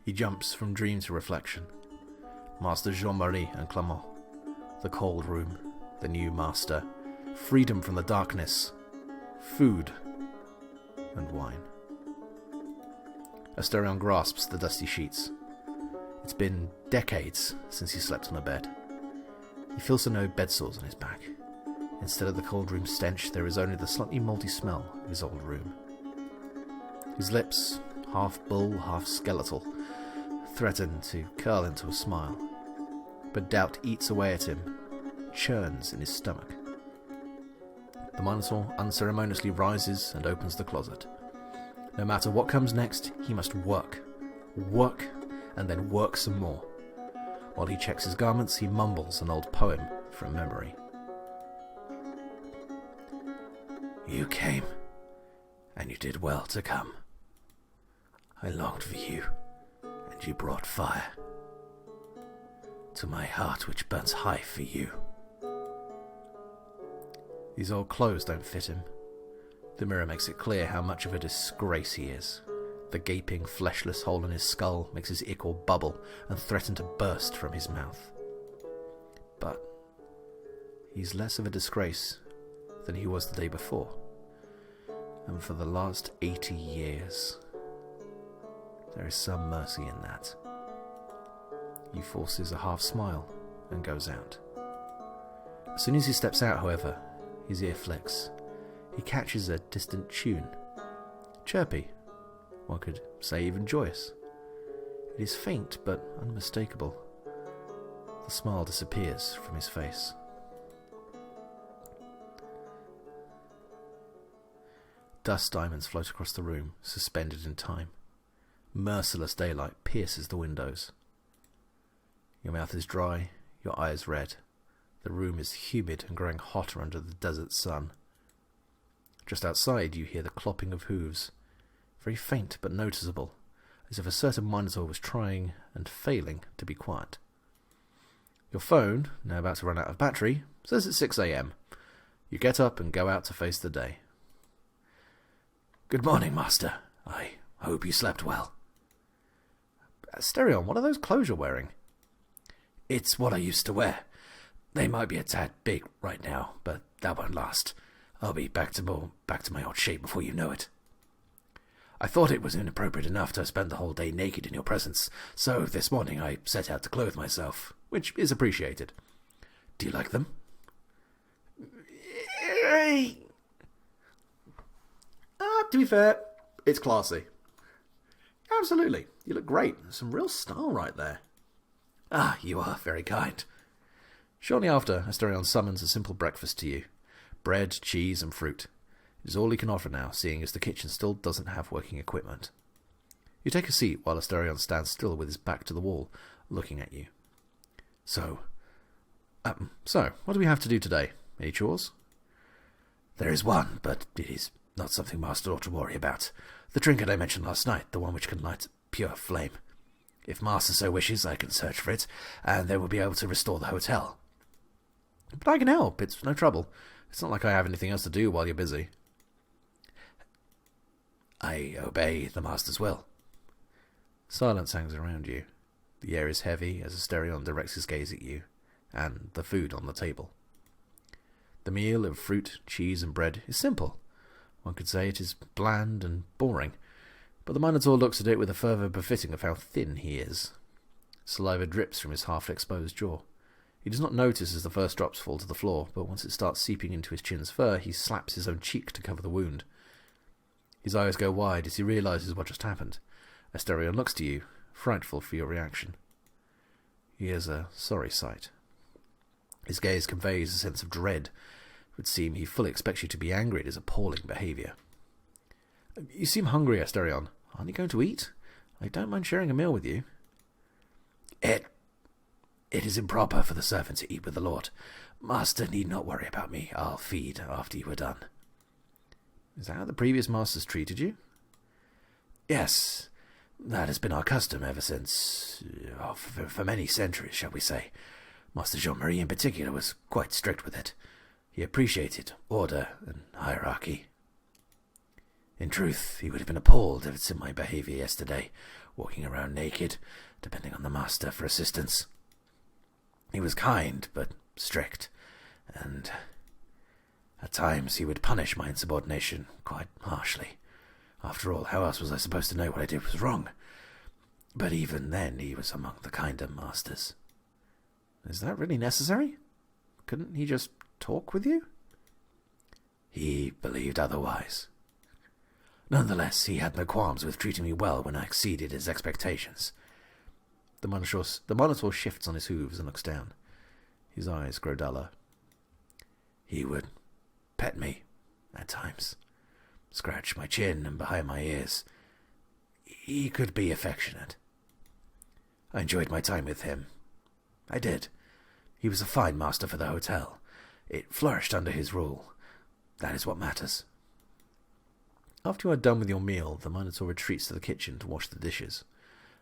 He jumps from dream to reflection. Master Jean-Marie and Clement. The cold room. The new master. Freedom from the darkness. Food. And wine. Asterion grasps the dusty sheets. It's been decades since he slept on a bed. He feels no bed sores on his back. Instead of the cold room stench, there is only the slightly mouldy smell of his old room. His lips, half bull, half skeletal, threaten to curl into a smile. But doubt eats away at him, churns in his stomach. The Minotaur unceremoniously rises and opens the closet. No matter what comes next, he must work. Work, and then work some more. While he checks his garments, he mumbles an old poem from memory. You came, and you did well to come. I longed for you, and you brought fire to my heart which burns high for you. These old clothes don't fit him. The mirror makes it clear how much of a disgrace he is. The gaping, fleshless hole in his skull makes his ichor bubble and threaten to burst from his mouth. But he's less of a disgrace than he was the day before. And for the last 80 years, there is some mercy in that. He forces a half smile and goes out. As soon as he steps out, however, his ear flicks. He catches a distant tune. Chirpy. One could say even joyous. It is faint but unmistakable. The smile disappears from his face. Dust diamonds float across the room, suspended in time. Merciless daylight pierces the windows. Your mouth is dry, your eyes red. The room is humid and growing hotter under the desert sun. Just outside you hear the clopping of hooves, very faint but noticeable, as if a certain Minotaur was trying and failing to be quiet. Your phone, now about to run out of battery, says it's 6 a.m. You get up and go out to face the day. Good morning, Master. I hope you slept well. Asterion, what are those clothes you're wearing? It's what I used to wear. They might be a tad big right now, but that won't last. I'll be back to my old shape before you know it. I thought it was inappropriate enough to spend the whole day naked in your presence, so this morning I set out to clothe myself, which is appreciated. Do you like them? To be fair, it's classy. Absolutely. You look great. Some real style right there. Ah, you are very kind. Shortly after, Asterion summons a simple breakfast to you. Bread, cheese, and fruit. It is all he can offer now, seeing as the kitchen still doesn't have working equipment. You take a seat while Asterion stands still with his back to the wall, looking at you. So, what do we have to do today? Any chores? There is one, but it is not something Master ought to worry about. The trinket I mentioned last night, the one which can light pure flame. If Master so wishes, I can search for it, and then we'll be able to restore the hotel. But I can help. It's no trouble. It's not like I have anything else to do while you're busy. I obey the Master's will. Silence hangs around you. The air is heavy as Asterion directs his gaze at you, and the food on the table. The meal of fruit, cheese, and bread is simple. One could say it is bland and boring, but the Minotaur looks at it with a fervour befitting of how thin he is. Saliva drips from his half-exposed jaw. He does not notice as the first drops fall to the floor, but once it starts seeping into his chin's fur, he slaps his own cheek to cover the wound. His eyes go wide as he realises what just happened. Asterion looks to you, frightful for your reaction. He is a sorry sight. His gaze conveys a sense of dread. It would seem he fully expects you to be angry at his appalling behaviour. You seem hungry, Asterion. Aren't you going to eat? I don't mind sharing a meal with you. It is improper for the servant to eat with the Lord. Master need not worry about me. I'll feed after you are done. Is that how the previous masters treated you? Yes, that has been our custom ever since, for many centuries, shall we say. Master Jean-Marie in particular was quite strict with it. He appreciated order and hierarchy. In truth, he would have been appalled if it's in my behaviour yesterday, walking around naked, depending on the master for assistance. He was kind, but strict, and at times he would punish my insubordination quite harshly. After all, how else was I supposed to know what I did was wrong? But even then he was among the kinder masters. Is that really necessary? Couldn't he just talk with you? He believed otherwise. Nonetheless, he had no qualms with treating me well when I exceeded his expectations. The Minotaur shifts on his hooves and looks down. His eyes grow duller. He would pet me at times, scratch my chin and behind my ears. He could be affectionate. I enjoyed my time with him. I did. He was a fine master for the hotel. It flourished under his rule. That is what matters. After you are done with your meal, the Minotaur retreats to the kitchen to wash the dishes.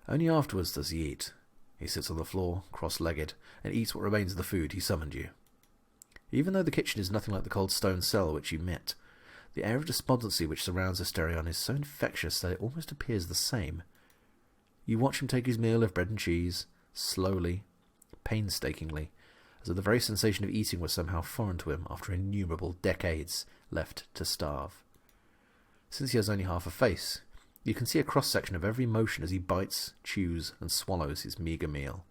Only afterwards does he eat. He sits on the floor, cross-legged, and eats what remains of the food he summoned you. Even though the kitchen is nothing like the cold stone cell which you met, The air of despondency which surrounds Asterion is so infectious that it almost appears the same. You watch him take his meal of bread and cheese, slowly, painstakingly, as though the very sensation of eating was somehow foreign to him after innumerable decades left to starve. Since he has only half a face, you can see a cross-section of every motion as he bites, chews, and swallows his meagre meal,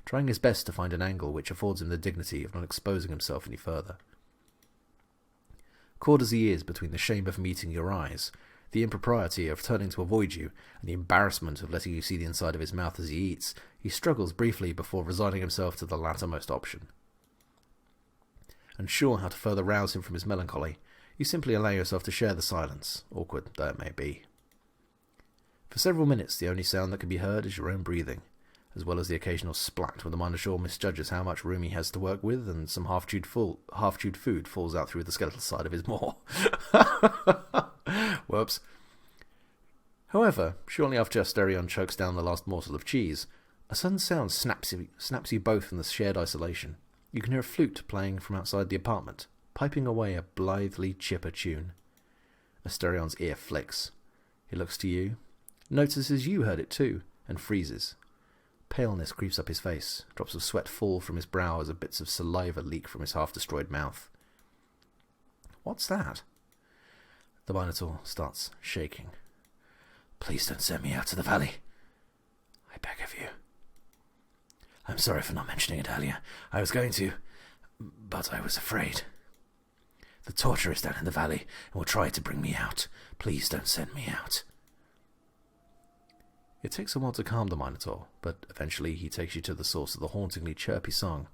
trying his best to find an angle which affords him the dignity of not exposing himself any further. Caught as he is between the shame of meeting your eyes, the impropriety of turning to avoid you, and the embarrassment of letting you see the inside of his mouth as he eats, he struggles briefly before resigning himself to the lattermost option. Unsure how to further rouse him from his melancholy, you simply allow yourself to share the silence, awkward though it may be. For several minutes the only sound that can be heard is your own breathing, as well as the occasional splat when the Minotaur misjudges how much room he has to work with and some half-chewed food falls out through the skeletal side of his maw. Whoops. However, shortly after Asterion chokes down the last morsel of cheese, a sudden sound snaps you both from the shared isolation. You can hear a flute playing from outside the apartment, piping away a blithely chipper tune. Asterion's ear flicks. He looks to you, notices you heard it too, and freezes. Paleness creeps up his face, drops of sweat fall from his brow as bits of saliva leak from his half-destroyed mouth. What's that? The Minotaur starts shaking. Please don't send me out to the valley. I beg of you. I'm sorry for not mentioning it earlier. I was going to, but I was afraid. The torture is down in the valley and will try to bring me out. Please don't send me out. It takes a while to calm the Minotaur, but eventually he takes you to the source of the hauntingly chirpy song,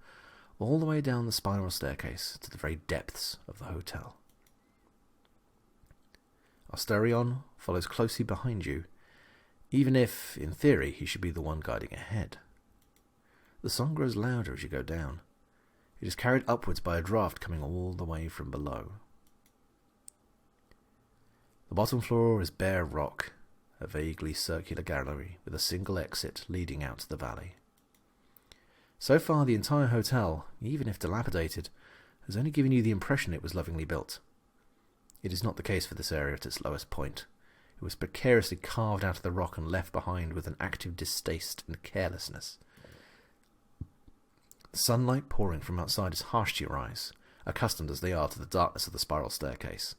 all the way down the spiral staircase to the very depths of the hotel. Asterion follows closely behind you, even if, in theory, he should be the one guiding ahead. The song grows louder as you go down. It is carried upwards by a draught coming all the way from below. The bottom floor is bare rock, a vaguely circular gallery with a single exit leading out to the valley. So far, the entire hotel, even if dilapidated, has only given you the impression it was lovingly built. It is not the case for this area at its lowest point. It was precariously carved out of the rock and left behind with an active distaste and carelessness. The sunlight pouring from outside is harsh to your eyes, accustomed as they are to the darkness of the spiral staircase.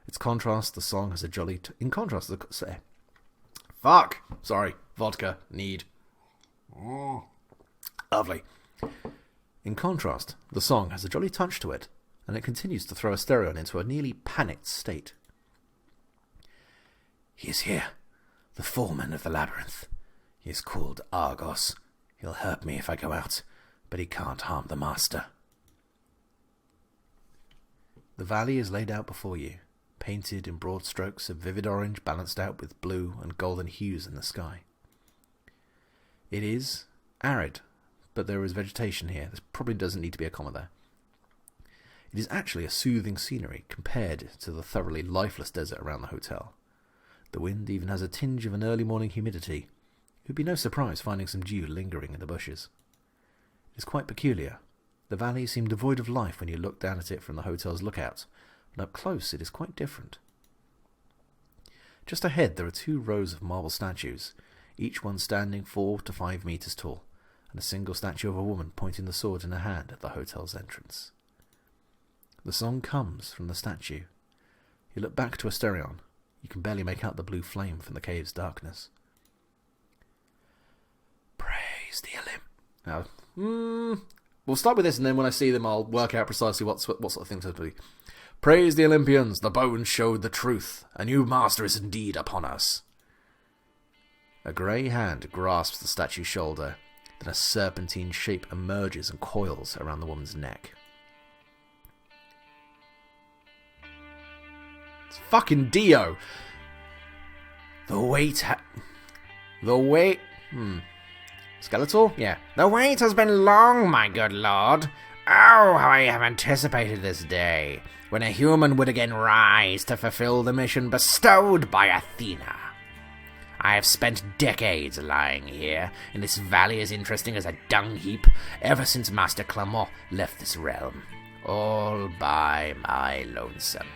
In contrast, the song has a jolly... Vodka. Need. Lovely. In contrast, the song has a jolly touch to it, and it continues to throw Asterion into a nearly panicked state. He is here, the foreman of the labyrinth. He is called Argos. He'll hurt me if I go out, but he can't harm the master. The valley is laid out before you, painted in broad strokes of vivid orange balanced out with blue and golden hues in the sky. It is arid, but there is vegetation here. There probably doesn't need to be a comma there. It is actually a soothing scenery compared to the thoroughly lifeless desert around the hotel. The wind even has a tinge of an early morning humidity. It would be no surprise finding some dew lingering in the bushes. It is quite peculiar. The valley seemed devoid of life when you look down at it from the hotel's lookout, but up close it is quite different. Just ahead there are 2 rows of marble statues, each one standing 4 to 5 meters tall, and a single statue of a woman pointing the sword in her hand at the hotel's entrance. The song comes from the statue. You look back to Asterion. You can barely make out the blue flame from the cave's darkness. Praise the Olymp... We'll start with this, and then when I see them I'll work out precisely what sort of thing to be. Praise the Olympians, the bones showed the truth. A new master is indeed upon us. A grey hand grasps the statue's shoulder, then a serpentine shape emerges and coils around the woman's neck. It's fucking Dio! Skeletor? Yeah. The wait has been long, my good lord. Oh, how I have anticipated this day, when a human would again rise to fulfill the mission bestowed by Athena. I have spent decades lying here, in this valley as interesting as a dung heap, ever since Master Clement left this realm, all by my lonesome.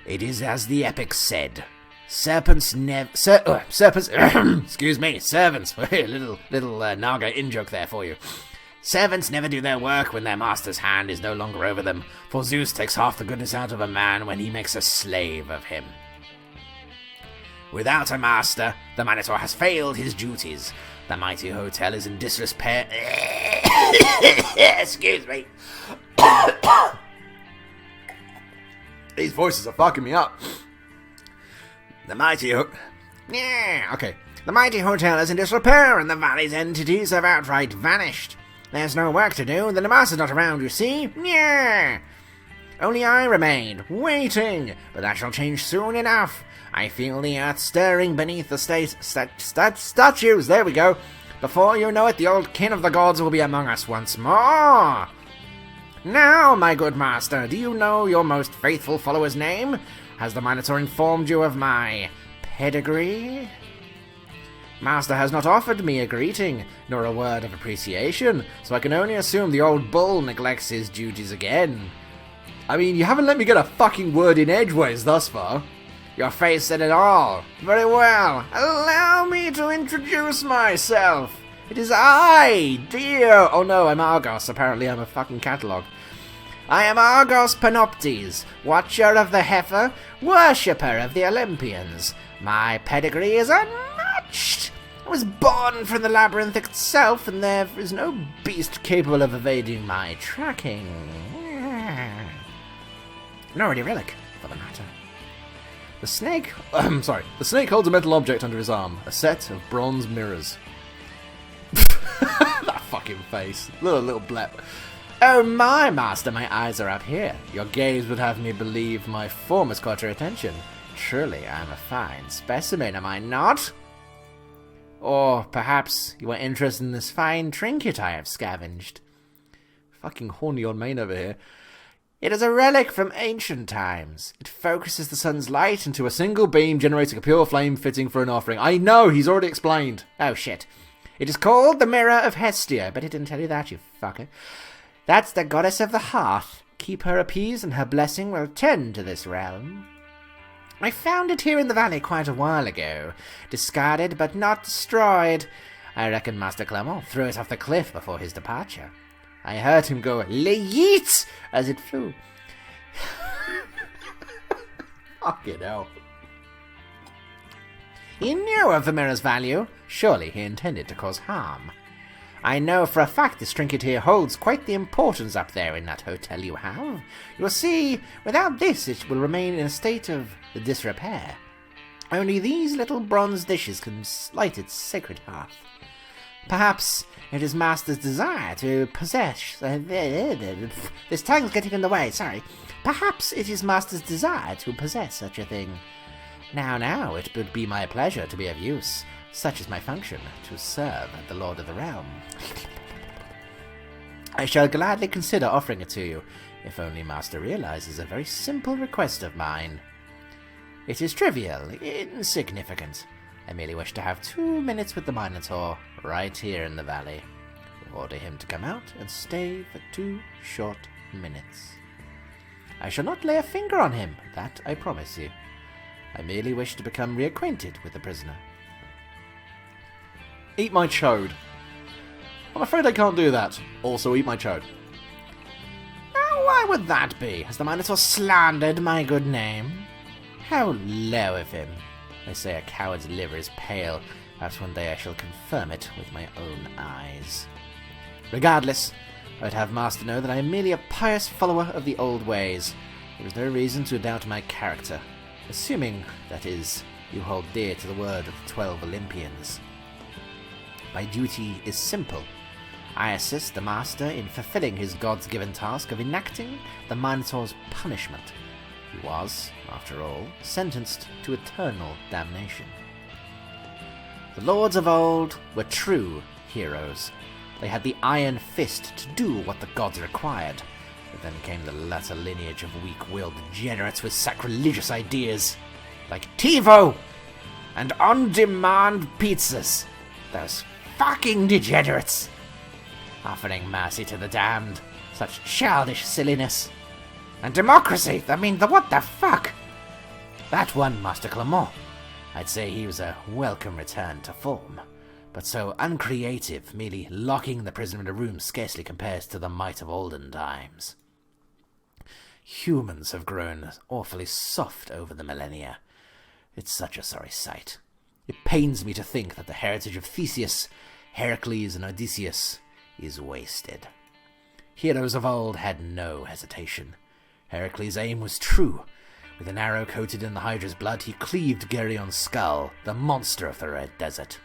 It is as the epic said. Serpents excuse me, servants. little Naga in-joke there for you. Servants never do their work when their master's hand is no longer over them, for Zeus takes half the goodness out of a man when he makes a slave of him. Without a master, the Minotaur has failed his duties. The mighty hotel is in disrepair. Excuse me. These voices are fucking me up. The mighty hotel is in disrepair, and the valley's entities have outright vanished. There's no work to do, the master's not around, you see. Yeah. Only I remain, waiting, but that shall change soon enough. I feel the earth stirring beneath the statues, there we go. Before you know it, the old kin of the gods will be among us once more. Now, my good master, do you know your most faithful follower's name? Has the Minotaur informed you of my pedigree? Master has not offered me a greeting, nor a word of appreciation, so I can only assume the old bull neglects his duties again. I mean, you haven't let me get a fucking word in edgeways thus far. Your face said it all. Very well. Allow me to introduce myself. It is I, dear. Oh no, I'm Argos. Apparently I'm a fucking catalogue. I am Argos Panoptes, watcher of the heifer, worshipper of the Olympians. My pedigree is unmatched. I was born from the labyrinth itself, and there is no beast capable of evading my tracking. Nor any relic, for the matter. The snake holds a metal object under his arm, a set of bronze mirrors. That fucking face. Little blep. Oh my, master, my eyes are up here. Your gaze would have me believe my form has caught your attention. Truly, I'm a fine specimen, am I not? Or perhaps you are interested in this fine trinket I have scavenged. Fucking horny old main over here. It is a relic from ancient times. It focuses the sun's light into To a single beam, generating a pure flame fitting for an offering. I know, he's already explained. Oh shit. It is called the Mirror of Hestia, but it didn't tell you that, you fucker. That's the goddess of the hearth. Keep her appeased and her blessing will tend to this realm. I found it here in the valley quite a while ago. Discarded but not destroyed. I reckon Master Clement threw it off the cliff before his departure. I heard him go yeet as it flew. Fucking hell. He knew of the mirror's value. Surely he intended to cause harm. I know for a fact this trinket here holds quite the importance up there in that hotel you have. You'll see, without this it will remain in a state of disrepair. Only these little bronze dishes can light its sacred hearth. Perhaps it is Master's desire to possess... This tongue's getting in the way, sorry. Perhaps it is Master's desire to possess such a thing. Now, it would be my pleasure to be of use. Such is my function, to serve the Lord of the Realm. I shall gladly consider offering it to you, if only Master realizes a very simple request of mine. It is trivial, insignificant. I merely wish to have 2 minutes with the Minotaur, right here in the valley. Order him to come out and stay for 2 short minutes. I shall not lay a finger on him, that I promise you. I merely wish to become reacquainted with the prisoner. Eat my chode. I'm afraid I can't do that. Also eat my chode. Why would that be? Has the Minotaur slandered my good name? How low of him. They say a coward's liver is pale. Perhaps one day I shall confirm it with my own eyes. Regardless, I would have Master know that I am merely a pious follower of the old ways. There is no reason to doubt my character, assuming, that is, you hold dear to the word of the 12 Olympians. My duty is simple. I assist the Master in fulfilling his gods-given task of enacting the Minotaur's punishment. He was, after all, sentenced to eternal damnation. The lords of old were true heroes. They had the iron fist to do what the gods required. But then came the latter lineage of weak-willed degenerates with sacrilegious ideas, like TiVo and on-demand pizzas. Those fucking degenerates! Offering mercy to the damned. Such childish silliness. And democracy! I mean, what the fuck? That one, Master Clement. I'd say he was a welcome return to form, but so uncreative, merely locking the prisoner in a room scarcely compares to the might of olden times. Humans have grown awfully soft over the millennia. It's such a sorry sight. It pains me to think that the heritage of Theseus, Heracles, and Odysseus is wasted. Heroes of old had no hesitation. Heracles' aim was true. With an arrow coated in the Hydra's blood, he cleaved Gerion's skull, the monster of the Red Desert.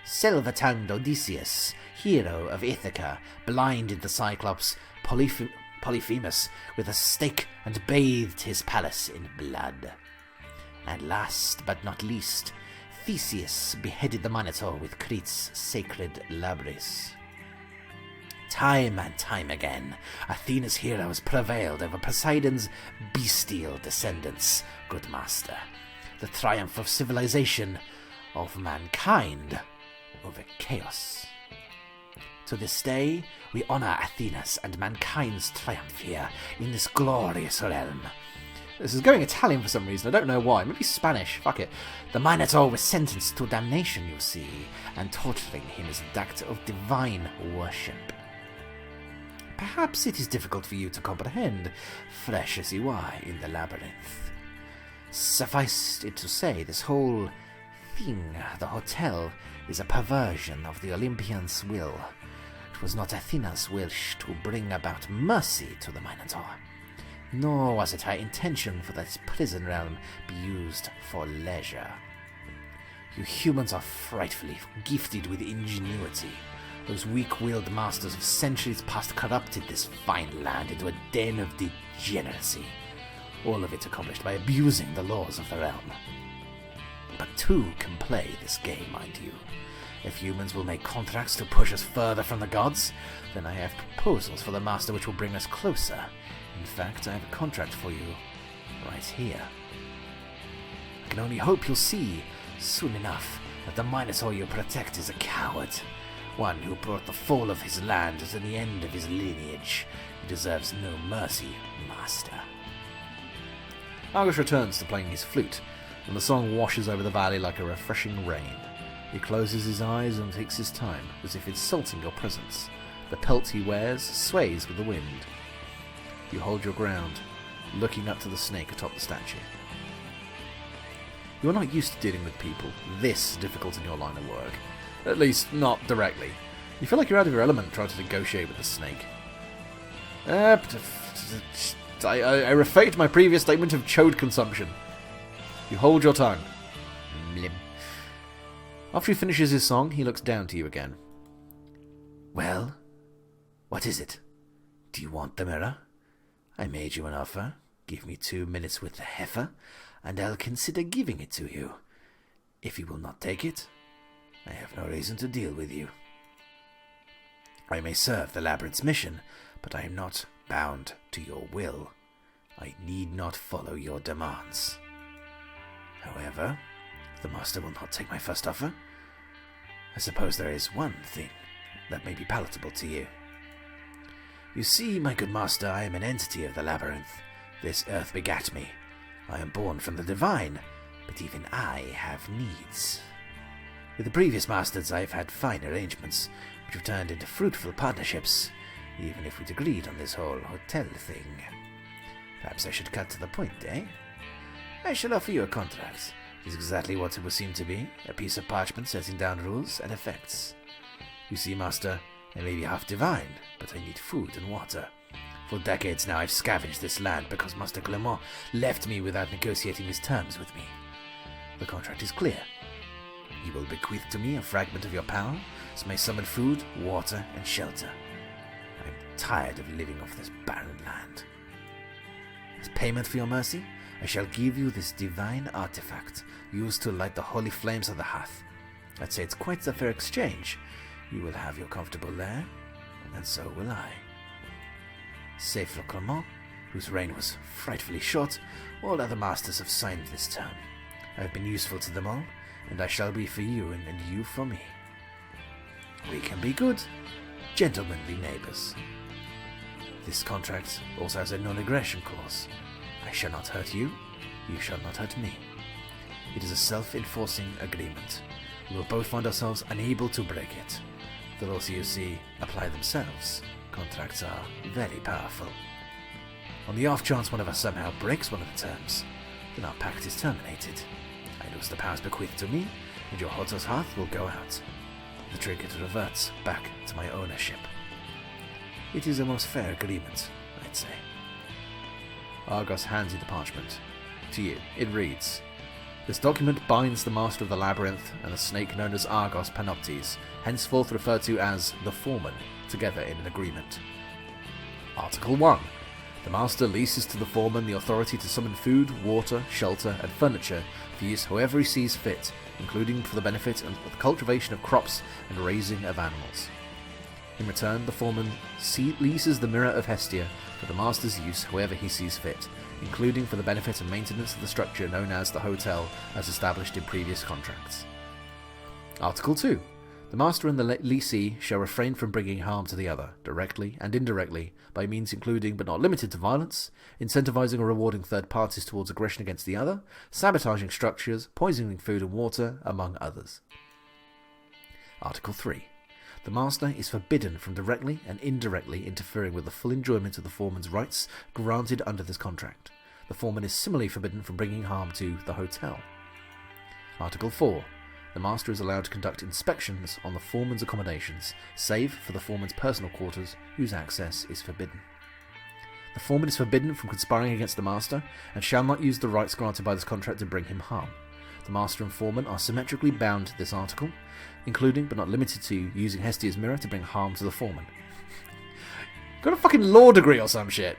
Silver-tongued Odysseus, hero of Ithaca, blinded the Cyclops Polyphemus with a stake and bathed his palace in blood. And last but not least, Theseus beheaded the Minotaur with Crete's sacred labyrinth. Time and time again, Athena's heroes prevailed over Poseidon's bestial descendants, good master. The triumph of civilization, of mankind, over chaos. To this day, we honor Athena's and mankind's triumph here, in this glorious realm. This is going Italian for some reason, I don't know why. Maybe Spanish, fuck it. The Minotaur was sentenced to damnation, you see, and torturing him is an act of divine worship. Perhaps it is difficult for you to comprehend, fresh as you are in the labyrinth. Suffice it to say, this whole thing, the hotel, is a perversion of the Olympian's will. It was not Athena's wish to bring about mercy to the Minotaur, nor was it her intention for this prison realm be used for leisure. You humans are frightfully gifted with ingenuity. Those weak-willed masters of centuries past corrupted this fine land into a den of degeneracy. All of it accomplished by abusing the laws of the realm. But two can play this game, mind you. If humans will make contracts to push us further from the gods, then I have proposals for the master which will bring us closer. In fact, I have a contract for you right here. I can only hope you'll see, soon enough, that the Minotaur you protect is a coward. One who brought the fall of his land to the end of his lineage. He deserves no mercy, master. Argus returns to playing his flute, and the song washes over the valley like a refreshing rain. He closes his eyes and takes his time, as if insulting your presence. The pelt he wears sways with the wind. You hold your ground, looking up to the snake atop the statue. You are not used to dealing with people this difficult in your line of work. At least, not directly. You feel like you're out of your element trying to negotiate with the snake. I reflect my previous statement of chode consumption. You hold your tongue. Blim. After he finishes his song, he looks down to you again. Well, what is it? Do you want the mirror? I made you an offer. Give me 2 minutes with the heifer, and I'll consider giving it to you. If you will not take it, I have no reason to deal with you. I may serve the labyrinth's mission, but I am not bound to your will. I need not follow your demands. However, if the master will not take my first offer, I suppose there is one thing that may be palatable to you. You see, my good master, I am an entity of the labyrinth. This earth begat me. I am born from the divine, but even I have needs. With the previous masters I have had fine arrangements, which have turned into fruitful partnerships, even if we'd agreed on this whole hotel thing. Perhaps I should cut to the point, eh? I shall offer you a contract. It is exactly what it would seem to be, a piece of parchment setting down rules and effects. You see, master, I may be half divine, but I need food and water. For decades now I've scavenged this land because Master Clement left me without negotiating his terms with me. The contract is clear. You will bequeath to me a fragment of your power, so may summon food, water, and shelter. I am tired of living off this barren land. As payment for your mercy, I shall give you this divine artifact, used to light the holy flames of the hearth. I'd say it's quite a fair exchange. You will have your comfortable lair, and so will I. Save for Clement, whose reign was frightfully short, all other masters have signed this term. I have been useful to them all, and I shall be for you, and you for me. We can be good, gentlemanly neighbours. This contract also has a non-aggression clause. I shall not hurt you, you shall not hurt me. It is a self-enforcing agreement. We will both find ourselves unable to break it. The laws you see apply themselves. Contracts are very powerful. On the off chance one of us somehow breaks one of the terms, then our pact is terminated. I lose the powers bequeathed to me, and your hotel's hearth will go out. The trinket reverts back to my ownership. It is a most fair agreement, I'd say. Argos hands you the parchment. To you, it reads, "This document binds the master of the labyrinth and the snake known as Argos Panoptes, henceforth referred to as the Foreman, together in an agreement. Article 1. The master leases to the Foreman the authority to summon food, water, shelter, and furniture for use however he sees fit, including for the benefit of the cultivation of crops and raising of animals. In return, the Foreman leases the Mirror of Hestia for the master's use however he sees fit, including for the benefit and maintenance of the structure known as the hotel as established in previous contracts. Article 2. The master and the leasee shall refrain from bringing harm to the other, directly and indirectly, by means including but not limited to violence, incentivizing or rewarding third parties towards aggression against the other, sabotaging structures, poisoning food and water, among others. Article 3. The master is forbidden from directly and indirectly interfering with the full enjoyment of the foreman's rights granted under this contract. The foreman is similarly forbidden from bringing harm to the hotel. Article 4. The master is allowed to conduct inspections on the foreman's accommodations, save for the foreman's personal quarters, whose access is forbidden. The foreman is forbidden from conspiring against the master, and shall not use the rights granted by this contract to bring him harm. The master and foreman are symmetrically bound to this article, including but not limited to using Hestia's mirror to bring harm to the foreman. Got a fucking law degree or some shit.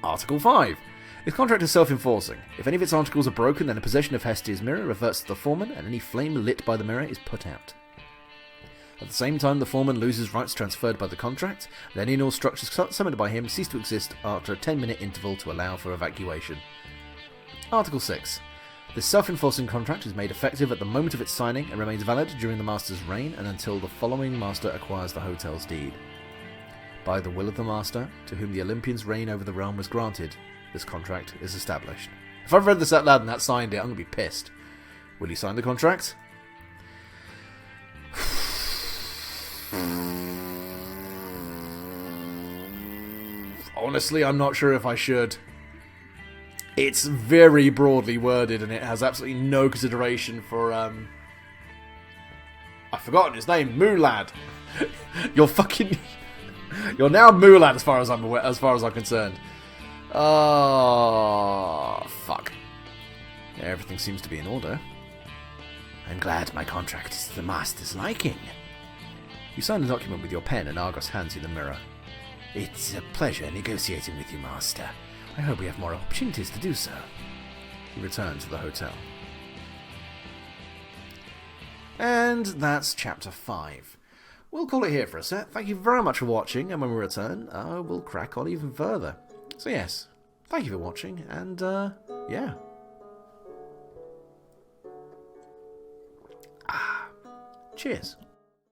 Article 5. This contract is self-enforcing. If any of its articles are broken, then the possession of Hestia's mirror reverts to the foreman, and any flame lit by the mirror is put out. At the same time, the foreman loses rights transferred by the contract, and any and all structures summoned by him cease to exist after a 10-minute interval to allow for evacuation. Article 6. This self-enforcing contract is made effective at the moment of its signing and remains valid during the master's reign and until the following master acquires the hotel's deed. By the will of the master, to whom the Olympian's reign over the realm was granted, this contract is established. If I've read this out loud and that signed it, I'm going to be pissed. Will he sign the contract? Honestly, I'm not sure if I should. It's very broadly worded and it has absolutely no consideration for, I've forgotten his name, Mulad. You're now Mulad as far as I'm concerned. Oh, fuck. Everything seems to be in order. I'm glad my contract is to the master's liking. You sign the document with your pen and Argos hands you the mirror. It's a pleasure negotiating with you, master. I hope we have more opportunities to do so. You return to the hotel. And that's chapter 5. We'll call it here for a set. Thank you very much for watching, and when we return, we'll crack on even further. So yes, thank you for watching, and yeah. Cheers.